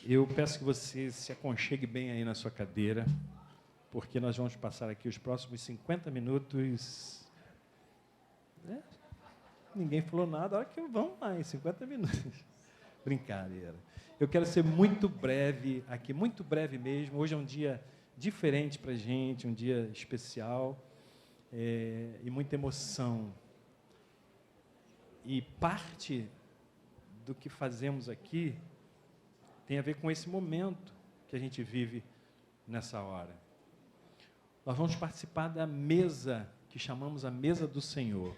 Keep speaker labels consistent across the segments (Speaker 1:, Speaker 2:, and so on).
Speaker 1: Eu peço que você se aconchegue bem aí na sua cadeira, porque nós vamos passar aqui os próximos 50 minutos. Ninguém falou nada, olha que vamos mais, 50 minutos. Brincadeira. Eu quero ser muito breve aqui, muito breve mesmo. Hoje é um dia diferente para a gente, um dia especial e muita emoção. E parte do que fazemos aqui tem a ver com esse momento que a gente vive nessa hora. Nós vamos participar da mesa que chamamos a mesa do Senhor.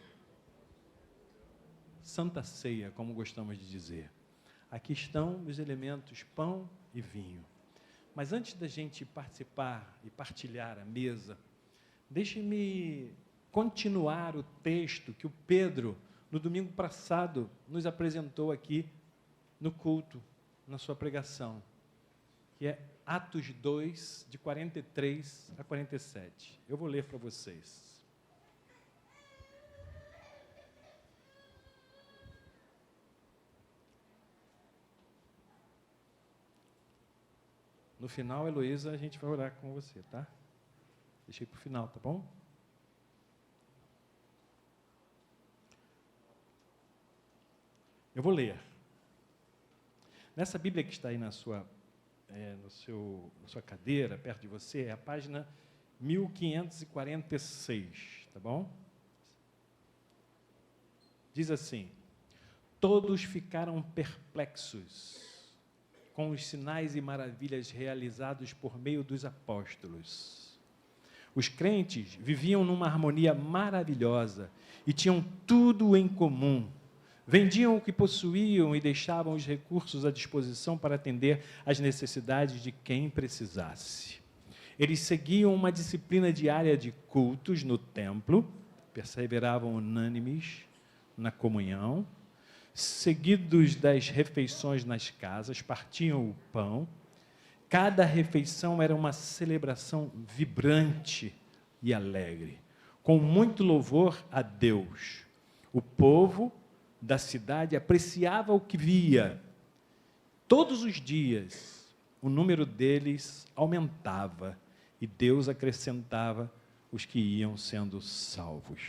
Speaker 1: Santa Ceia, como gostamos de dizer. Aqui estão os elementos pão e vinho. Mas antes da gente participar e partilhar a mesa, deixe-me continuar o texto que o Pedro, no domingo passado, nos apresentou aqui no culto, na sua pregação, que é Atos 2, de 43 a 47. Eu vou ler para vocês. No final, Heloísa, a gente vai orar com você, tá? Deixei para o final, tá bom? Eu vou ler. Nessa Bíblia que está aí na sua cadeira, perto de você, é a página 1546, tá bom? Diz assim: todos ficaram perplexos com os sinais e maravilhas realizados por meio dos apóstolos. Os crentes viviam numa harmonia maravilhosa e tinham tudo em comum. Vendiam o que possuíam e deixavam os recursos à disposição para atender às necessidades de quem precisasse. Eles seguiam uma disciplina diária de cultos no templo, perseveravam unânimes na comunhão, seguidos das refeições nas casas, partiam o pão. Cada refeição era uma celebração vibrante e alegre, com muito louvor a Deus. O povo da cidade apreciava o que via. Todos os dias, o número deles aumentava e Deus acrescentava os que iam sendo salvos.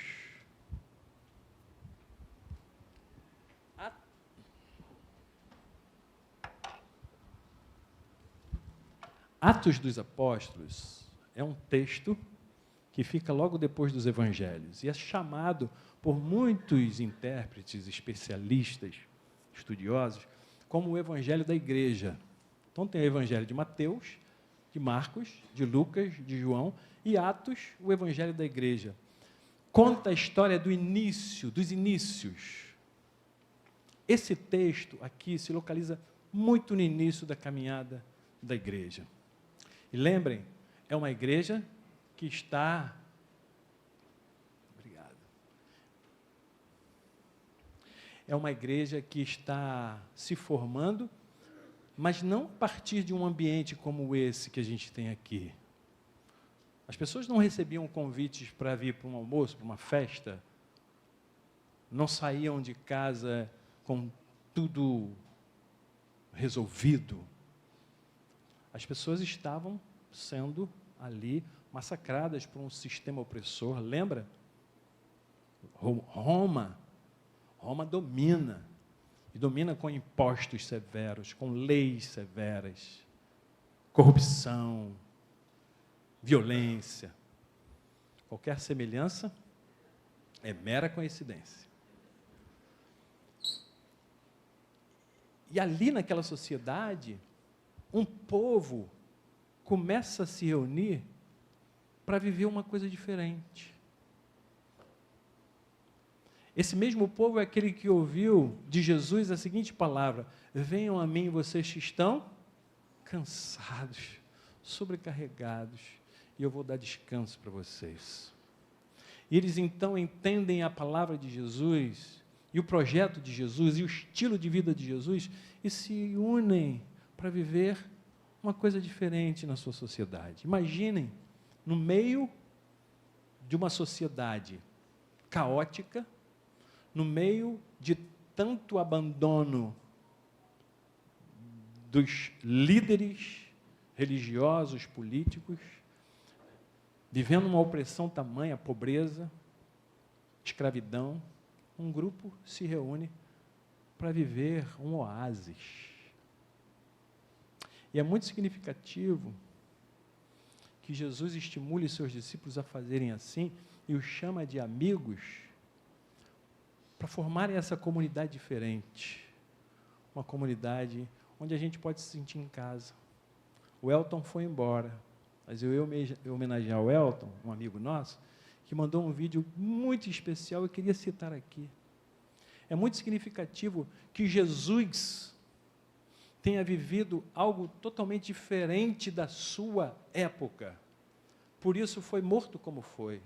Speaker 1: Atos dos Apóstolos é um texto que fica logo depois dos Evangelhos e é chamado por muitos intérpretes, especialistas, estudiosos, como o Evangelho da Igreja. Então tem o Evangelho de Mateus, de Marcos, de Lucas, de João, e Atos, o Evangelho da Igreja. Conta a história do início, dos inícios. Esse texto aqui se localiza muito no início da caminhada da igreja. E lembrem, é uma igreja que está... Obrigado. É uma igreja que está se formando, mas não a partir de um ambiente como esse que a gente tem aqui. As pessoas não recebiam convites para vir para um almoço, para uma festa, não saíam de casa com tudo resolvido. As pessoas estavam sendo ali massacradas por um sistema opressor, lembra? Roma domina, e domina com impostos severos, com leis severas, corrupção, violência. Qualquer semelhança é mera coincidência. E ali naquela sociedade, um povo começa a se reunir para viver uma coisa diferente. Esse mesmo povo é aquele que ouviu de Jesus a seguinte palavra: venham a mim vocês que estão cansados, sobrecarregados, e eu vou dar descanso para vocês. E eles então entendem a palavra de Jesus, e o projeto de Jesus, e o estilo de vida de Jesus, e se unem para viver uma coisa diferente na sua sociedade. Imaginem, no meio de uma sociedade caótica, no meio de tanto abandono dos líderes religiosos, políticos, vivendo uma opressão tamanha, pobreza, escravidão, um grupo se reúne para viver um oásis. E é muito significativo que Jesus estimule seus discípulos a fazerem assim e os chama de amigos para formarem essa comunidade diferente, uma comunidade onde a gente pode se sentir em casa. O Elton foi embora, mas eu ia homenagear o Elton, um amigo nosso, que mandou um vídeo muito especial e queria citar aqui. É muito significativo que Jesus tenha vivido algo totalmente diferente da sua época. Por isso foi morto como foi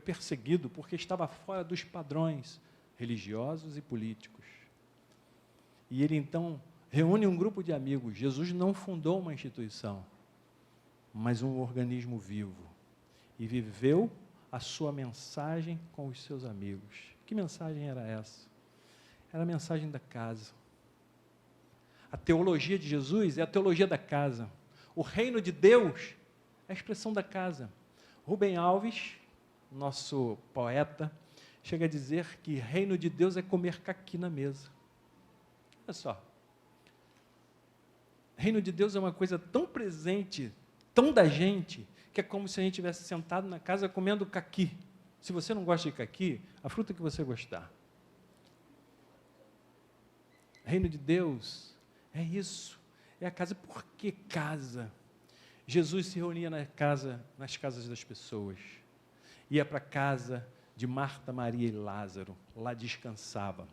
Speaker 1: perseguido porque estava fora dos padrões religiosos e políticos. E ele então reúne um grupo de amigos. Jesus não fundou uma instituição, mas um organismo vivo. E viveu a sua mensagem com os seus amigos. Que mensagem era essa? Era a mensagem da casa. A teologia de Jesus é a teologia da casa. O reino de Deus é a expressão da casa. Rubem Alves, nosso poeta, chega a dizer que reino de Deus é comer caqui na mesa. Olha só. Reino de Deus é uma coisa tão presente, tão da gente, que é como se a gente estivesse sentado na casa comendo caqui. Se você não gosta de caqui, a fruta que você gostar. Reino de Deus é isso, é a casa. Por que casa? Jesus se reunia nas casas das pessoas, ia para a casa de Marta, Maria e Lázaro, lá descansava.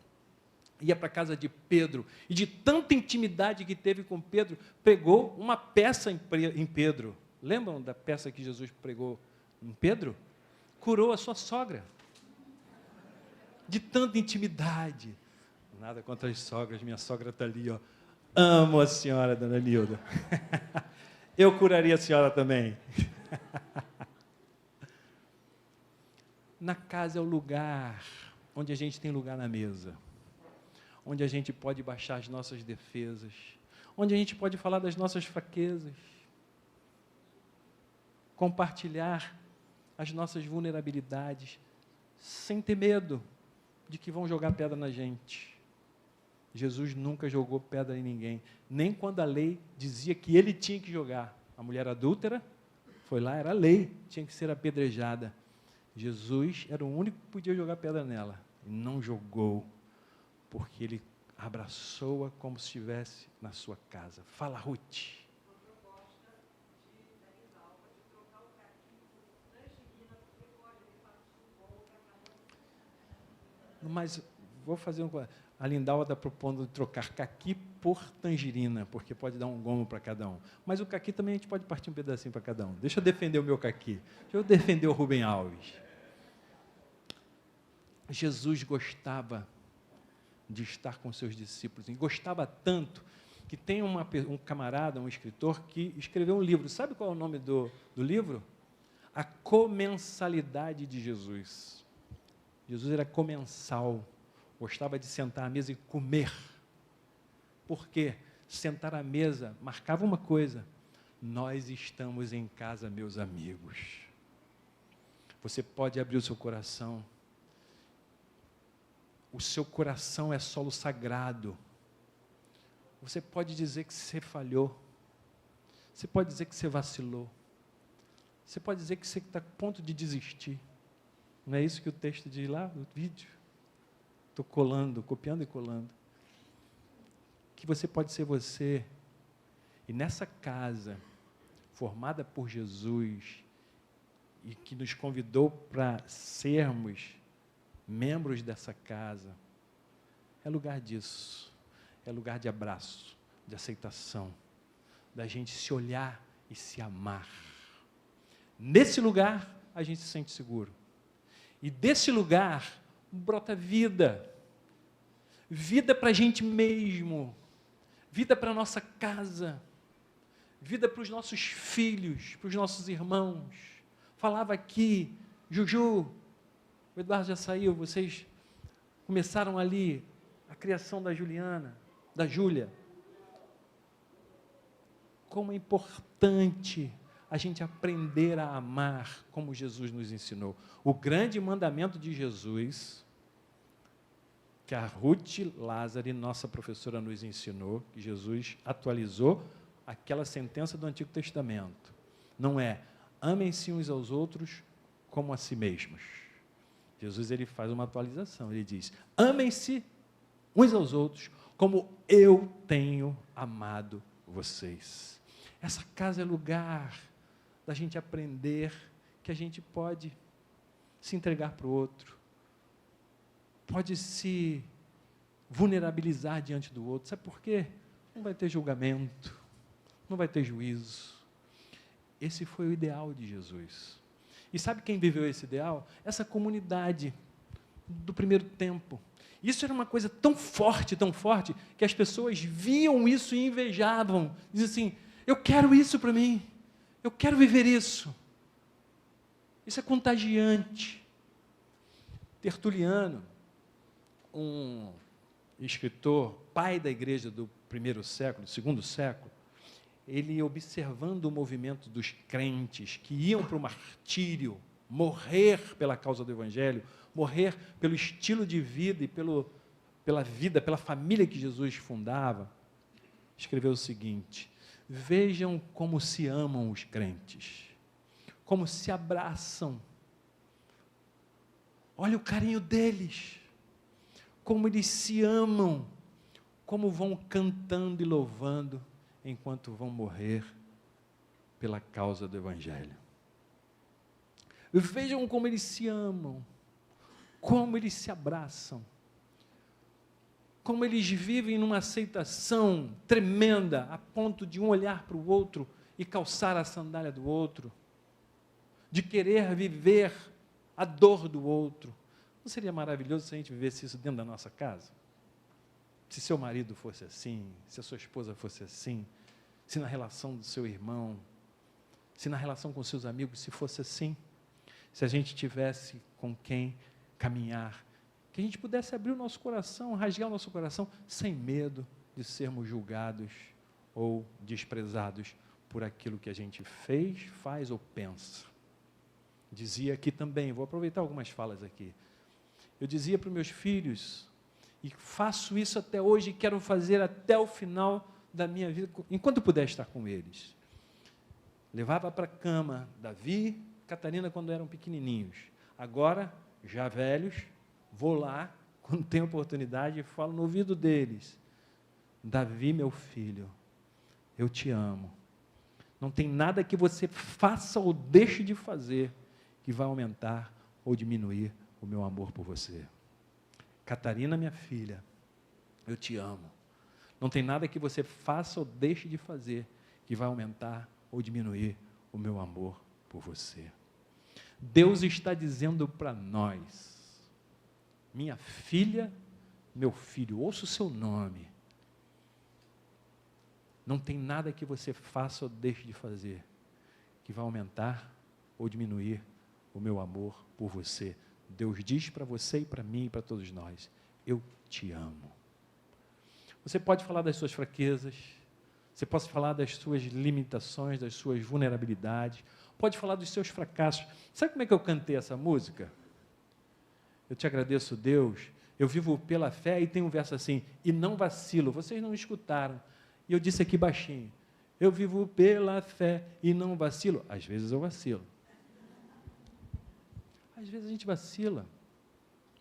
Speaker 1: Ia para a casa de Pedro, e de tanta intimidade que teve com Pedro, pregou uma peça em Pedro. Lembram da peça que Jesus pregou em Pedro? Curou a sua sogra. De tanta intimidade. Nada contra as sogras, minha sogra está ali, ó. Amo a senhora, dona Nilda. Eu curaria a senhora também. Na casa é o lugar onde a gente tem lugar na mesa, onde a gente pode baixar as nossas defesas, onde a gente pode falar das nossas fraquezas, compartilhar as nossas vulnerabilidades, sem ter medo de que vão jogar pedra na gente. Jesus nunca jogou pedra em ninguém, nem quando a lei dizia que ele tinha que jogar. A mulher adúltera foi lá, era a lei, tinha que ser apedrejada. Jesus era o único que podia jogar pedra nela, e não jogou, porque ele abraçou-a como se estivesse na sua casa. Fala, Ruth. Mas vou fazer a Lindalva está propondo trocar caqui por tangerina, porque pode dar um gomo para cada um. Mas o caqui também a gente pode partir um pedacinho para cada um. Deixa eu defender o meu caqui. Deixa eu defender o Rubem Alves. Jesus gostava de estar com seus discípulos, e gostava tanto que tem um camarada, um escritor, que escreveu um livro. Sabe qual é o nome do livro? A Comensalidade de Jesus. Jesus era comensal, gostava de sentar à mesa e comer. Por quê? Sentar à mesa marcava uma coisa: nós estamos em casa, meus amigos. Você pode abrir o seu coração. O seu coração é solo sagrado. Você pode dizer que você falhou. Você pode dizer que você vacilou. Você pode dizer que você está a ponto de desistir. Não é isso que o texto diz lá no vídeo? Estou copiando e colando. Que você pode ser você. E nessa casa, formada por Jesus, e que nos convidou para sermos membros dessa casa, é lugar disso. É lugar de abraço, de aceitação, da gente se olhar e se amar. Nesse lugar, a gente se sente seguro. E desse lugar, brota vida. Vida para a gente mesmo. Vida para a nossa casa. Vida para os nossos filhos, para os nossos irmãos. Falava aqui, Juju, o Eduardo já saiu, vocês começaram ali a criação da Juliana, da Júlia. como é importante a gente aprender a amar como Jesus nos ensinou. O grande mandamento de Jesus, que a Ruth Lázari, nossa professora, nos ensinou, que Jesus atualizou aquela sentença do Antigo Testamento. Não é, amem-se uns aos outros como a si mesmos. Jesus, ele faz uma atualização, ele diz, amem-se uns aos outros como eu tenho amado vocês. Essa casa é lugar da gente aprender que a gente pode se entregar para o outro, pode se vulnerabilizar diante do outro. Sabe por quê? Não vai ter julgamento, não vai ter juízo. Esse foi o ideal de Jesus. E sabe quem viveu esse ideal? Essa comunidade do primeiro tempo. Isso era uma coisa tão forte, que as pessoas viam isso e invejavam. Diziam assim, eu quero isso para mim, eu quero viver isso. Isso é contagiante. Tertuliano, um escritor, pai da igreja do primeiro século, segundo século, ele observando o movimento dos crentes que iam para o martírio, morrer pela causa do Evangelho, morrer pelo estilo de vida e pela vida, pela família que Jesus fundava, escreveu o seguinte, vejam como se amam os crentes, como se abraçam, olha o carinho deles, como eles se amam, como vão cantando e louvando, enquanto vão morrer pela causa do Evangelho. Vejam como eles se amam, como eles se abraçam, como eles vivem numa aceitação tremenda, a ponto de um olhar para o outro e calçar a sandália do outro, de querer viver a dor do outro. Não seria maravilhoso se a gente vivesse isso dentro da nossa casa? Se seu marido fosse assim, se a sua esposa fosse assim, se na relação do seu irmão, se na relação com seus amigos, se fosse assim, se a gente tivesse com quem caminhar, que a gente pudesse abrir o nosso coração, rasgar o nosso coração, sem medo de sermos julgados ou desprezados por aquilo que a gente fez, faz ou pensa. Dizia aqui também, vou aproveitar algumas falas aqui, eu dizia para os meus filhos, e faço isso até hoje, e quero fazer até o final da minha vida, enquanto eu puder estar com eles. Levava para a cama Davi, Catarina, quando eram pequenininhos. Agora, já velhos, vou lá, quando tenho oportunidade, e falo no ouvido deles, Davi, meu filho, eu te amo. Não tem nada que você faça ou deixe de fazer que vai aumentar ou diminuir o meu amor por você. Catarina, minha filha, eu te amo. Não tem nada que você faça ou deixe de fazer que vai aumentar ou diminuir o meu amor por você. Deus está dizendo para nós, minha filha, meu filho, ouça o seu nome. Não tem nada que você faça ou deixe de fazer que vai aumentar ou diminuir o meu amor por você. Deus diz para você e para mim e para todos nós, eu te amo. Você pode falar das suas fraquezas, você pode falar das suas limitações, das suas vulnerabilidades, pode falar dos seus fracassos. Sabe como é que eu cantei essa música? Eu te agradeço, Deus, eu vivo pela fé, e tem um verso assim, e não vacilo. Vocês não escutaram, e eu disse aqui baixinho, eu vivo pela fé e não vacilo. Às vezes eu vacilo. Às vezes a gente vacila,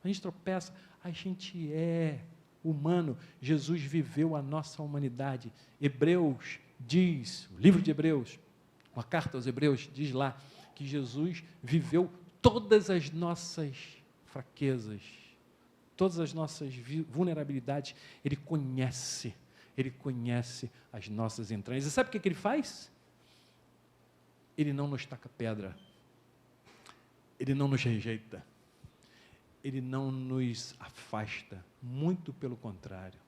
Speaker 1: a gente tropeça, a gente é humano. Jesus viveu a nossa humanidade. Hebreus diz, o livro de Hebreus, a carta aos Hebreus diz lá, que Jesus viveu todas as nossas fraquezas, todas as nossas vulnerabilidades, Ele conhece as nossas entranhas. E sabe o que Ele faz? Ele não nos taca pedra, Ele não nos rejeita, Ele não nos afasta, muito pelo contrário,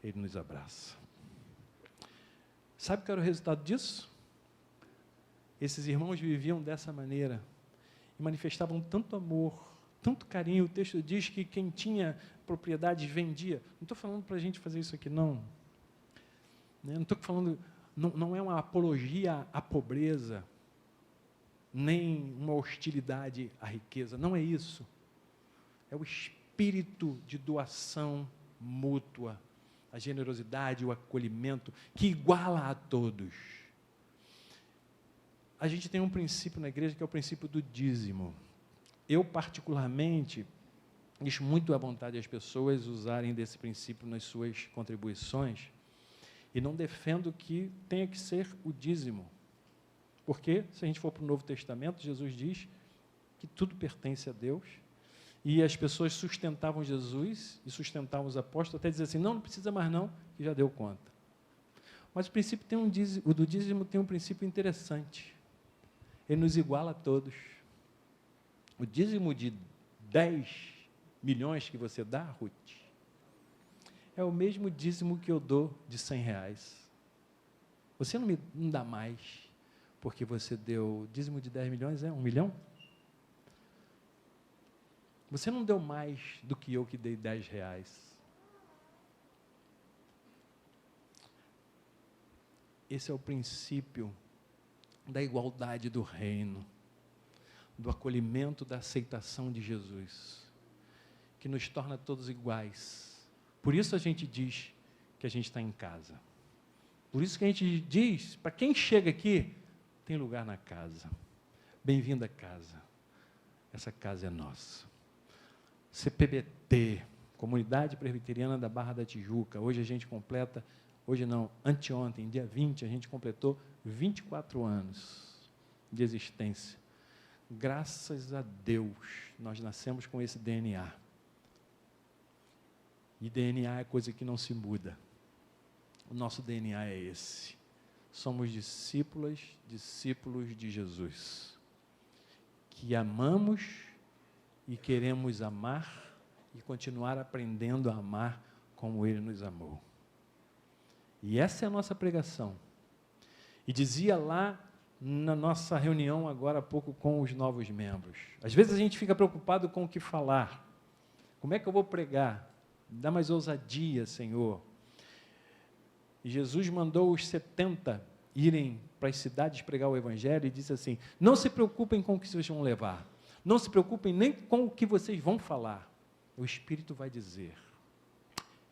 Speaker 1: Ele nos abraça. Sabe qual era o resultado disso? Esses irmãos viviam dessa maneira, e manifestavam tanto amor, tanto carinho. O texto diz que quem tinha propriedades vendia. Não estou falando para a gente fazer isso aqui, não. Não estou falando, não é uma apologia à pobreza, nem uma hostilidade à riqueza, não é isso. É o espírito de doação mútua, a generosidade, o acolhimento, que iguala a todos. A gente tem um princípio na igreja que é o princípio do dízimo. Eu, particularmente, deixo muito à vontade as pessoas usarem desse princípio nas suas contribuições, e não defendo que tenha que ser o dízimo. Porque, se a gente for para o Novo Testamento, Jesus diz que tudo pertence a Deus, e as pessoas sustentavam Jesus e sustentavam os apóstolos, até dizer assim, não precisa mais não, que já deu conta. Mas o princípio tem o do dízimo tem um princípio interessante. Ele nos iguala a todos. O dízimo de 10 milhões que você dá, Ruth, é o mesmo dízimo que eu dou de R$100. Você não dá mais, porque você deu dízimo de 10 milhões, é 1 milhão? Você não deu mais do que eu que dei R$10. Esse é o princípio da igualdade do reino, do acolhimento, da aceitação de Jesus, que nos torna todos iguais. Por isso a gente diz que a gente está em casa. Por isso que a gente diz, para quem chega aqui, tem lugar na casa. Bem-vindo à casa. Essa casa é nossa. CPBT, Comunidade Presbiteriana da Barra da Tijuca. Hoje a gente completa, hoje não, anteontem, dia 20, a gente completou 24 anos de existência. Graças a Deus, nós nascemos com esse DNA. E DNA é coisa que não se muda. O nosso DNA é esse. Somos discípulos de Jesus, que amamos e queremos amar e continuar aprendendo a amar como Ele nos amou. E essa é a nossa pregação. E dizia lá na nossa reunião agora há pouco com os novos membros, às vezes a gente fica preocupado com o que falar. Como é que eu vou pregar? Dá mais ousadia, Senhor. E Jesus mandou os 70 irem para as cidades pregar o Evangelho e disse assim, não se preocupem com o que vocês vão levar, não se preocupem nem com o que vocês vão falar, o Espírito vai dizer.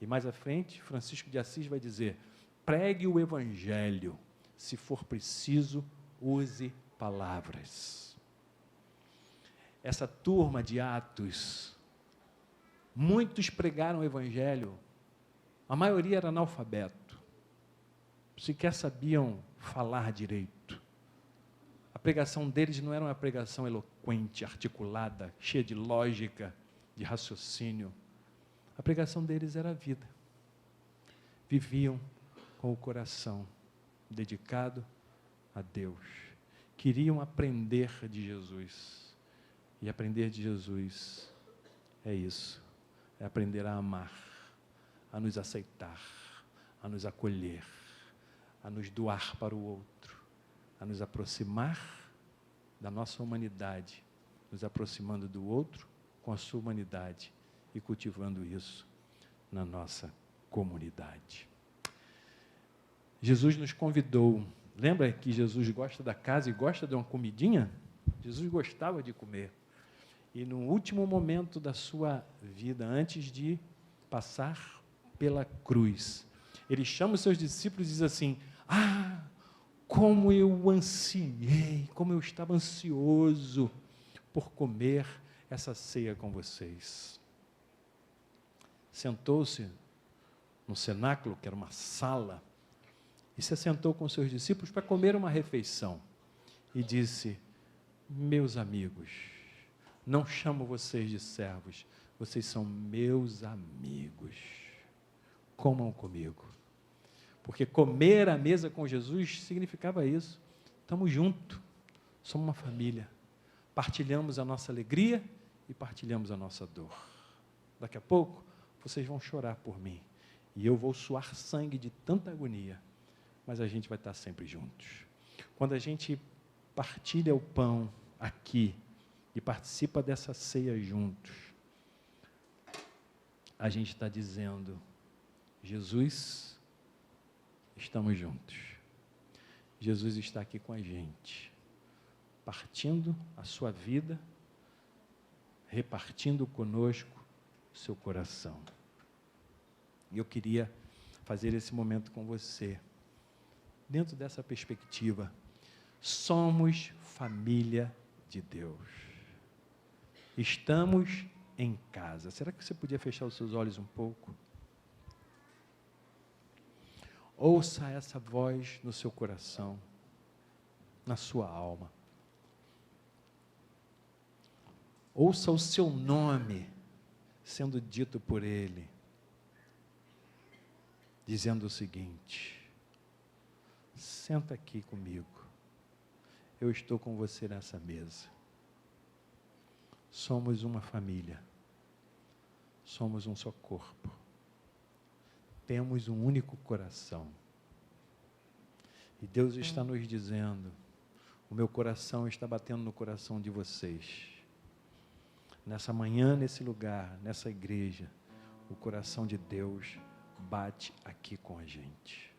Speaker 1: E mais à frente, Francisco de Assis vai dizer, pregue o Evangelho, se for preciso, use palavras. Essa turma de Atos, muitos pregaram o Evangelho, a maioria era analfabeto, sequer sabiam falar direito. A pregação deles não era uma pregação eloquente, articulada, cheia de lógica, de raciocínio. A pregação deles era a vida. Viviam com o coração dedicado a Deus. Queriam aprender de Jesus. E aprender de Jesus é isso. É aprender a amar, a nos aceitar, a nos acolher, a nos doar para o outro, a nos aproximar da nossa humanidade, nos aproximando do outro com a sua humanidade e cultivando isso na nossa comunidade. Jesus nos convidou, lembra que Jesus gosta da casa e gosta de uma comidinha? Jesus gostava de comer. E no último momento da sua vida, antes de passar pela cruz, ele chama os seus discípulos e diz assim, como eu ansiei, como eu estava ansioso por comer essa ceia com vocês. Sentou-se no cenáculo, que era uma sala, e se assentou com seus discípulos para comer uma refeição. E disse, meus amigos, não chamo vocês de servos, vocês são meus amigos. Comam comigo. Porque comer à mesa com Jesus significava isso. Estamos juntos, somos uma família. Partilhamos a nossa alegria e partilhamos a nossa dor. Daqui a pouco, vocês vão chorar por mim. E eu vou suar sangue de tanta agonia. Mas a gente vai estar sempre juntos. Quando a gente partilha o pão aqui e participa dessa ceia juntos, a gente está dizendo, Jesus, estamos juntos. Jesus está aqui com a gente, partindo a sua vida, repartindo conosco o seu coração. E eu queria fazer esse momento com você, dentro dessa perspectiva. Somos família de Deus. Estamos em casa. Será que você podia fechar os seus olhos um pouco? Ouça essa voz no seu coração, na sua alma. Ouça o seu nome sendo dito por Ele, dizendo o seguinte: senta aqui comigo, eu estou com você nessa mesa. Somos uma família, somos um só corpo, temos um único coração. E Deus está nos dizendo: o meu coração está batendo no coração de vocês. Nessa manhã, nesse lugar, nessa igreja, o coração de Deus bate aqui com a gente.